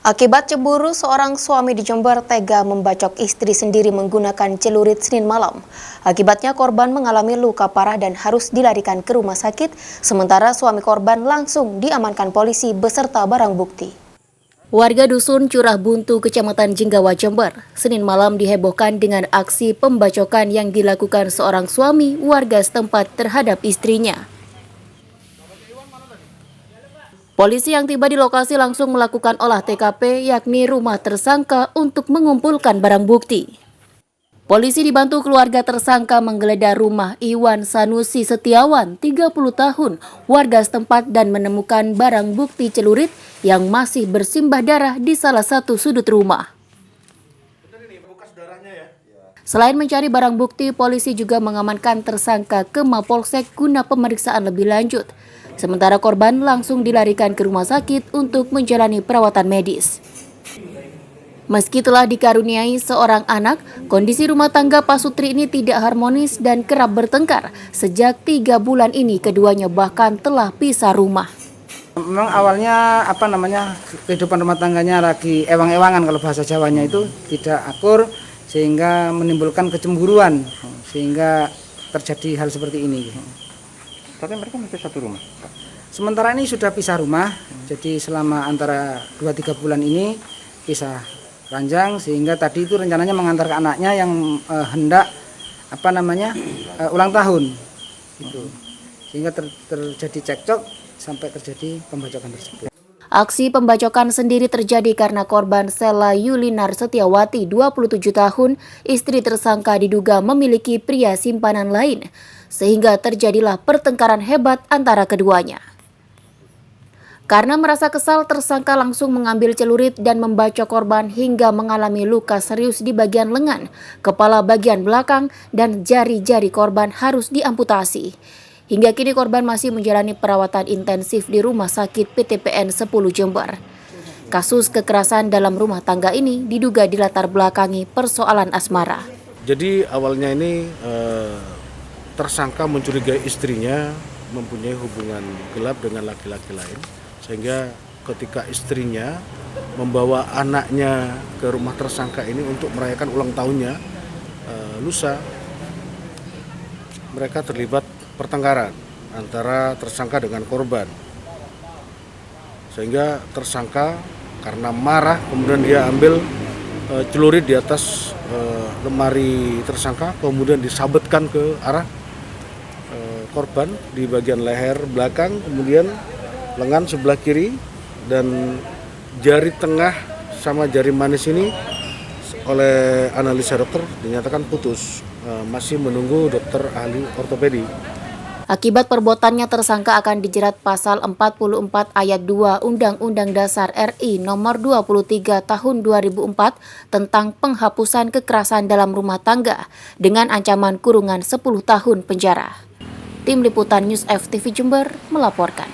Akibat cemburu, seorang suami di Jember tega membacok istri sendiri menggunakan celurit Senin malam. Akibatnya korban mengalami luka parah dan harus dilarikan ke rumah sakit, sementara suami korban langsung diamankan polisi beserta barang bukti. Warga Dusun Curah Buntu, Kecamatan Jenggawa, Jember, Senin malam dihebohkan dengan aksi pembacokan yang dilakukan seorang suami warga setempat terhadap istrinya. Polisi yang tiba di lokasi langsung melakukan olah TKP, yakni rumah tersangka, untuk mengumpulkan barang bukti. Polisi dibantu keluarga tersangka menggeledah rumah Iwan Sanusi Setiawan, 30 tahun, warga setempat, dan menemukan barang bukti celurit yang masih bersimbah darah di salah satu sudut rumah. Selain mencari barang bukti, polisi juga mengamankan tersangka ke Mapolsek guna pemeriksaan lebih lanjut. Sementara korban langsung dilarikan ke rumah sakit untuk menjalani perawatan medis. Meski telah dikaruniai seorang anak, kondisi rumah tangga Pak Sutri ini tidak harmonis dan kerap bertengkar. Sejak 3 bulan ini, keduanya bahkan telah pisah rumah. Memang awalnya kehidupan rumah tangganya lagi ewang-ewangan, kalau bahasa Jawanya itu tidak akur, sehingga menimbulkan kecemburuan, sehingga terjadi hal seperti ini. Tapi mereka masih satu rumah? Sementara ini sudah pisah rumah, jadi selama antara 2-3 bulan ini pisah ranjang, sehingga tadi itu rencananya mengantarkan anaknya yang hendak ulang tahun. Gitu. Sehingga terjadi cekcok sampai terjadi pembacokan tersebut. Aksi pembacokan sendiri terjadi karena korban Sela Yulinar Setiawati, 27 tahun, istri tersangka diduga memiliki pria simpanan lain, sehingga terjadilah pertengkaran hebat antara keduanya. Karena merasa kesal, tersangka langsung mengambil celurit dan membacok korban hingga mengalami luka serius di bagian lengan, kepala bagian belakang, dan jari-jari korban harus diamputasi. Hingga kini korban masih menjalani perawatan intensif di Rumah Sakit PTPN 10 Jember. Kasus kekerasan dalam rumah tangga ini diduga dilatar belakangi persoalan asmara. Jadi awalnya ini tersangka mencurigai istrinya mempunyai hubungan gelap dengan laki-laki lain, sehingga ketika istrinya membawa anaknya ke rumah tersangka ini untuk merayakan ulang tahunnya lusa, mereka terlibat pertengkaran antara tersangka dengan korban, sehingga tersangka karena marah kemudian dia ambil celurit di atas lemari tersangka, kemudian disabetkan ke arah korban di bagian leher belakang, kemudian lengan sebelah kiri, dan jari tengah sama jari manis ini oleh analisa dokter dinyatakan putus. Masih menunggu dokter ahli ortopedi. Akibat perbuatannya, tersangka akan dijerat pasal 44 ayat 2 Undang-Undang Dasar RI nomor 23 tahun 2004 tentang penghapusan kekerasan dalam rumah tangga dengan ancaman kurungan 10 tahun penjara. Tim Liputan News FTV Jember melaporkan.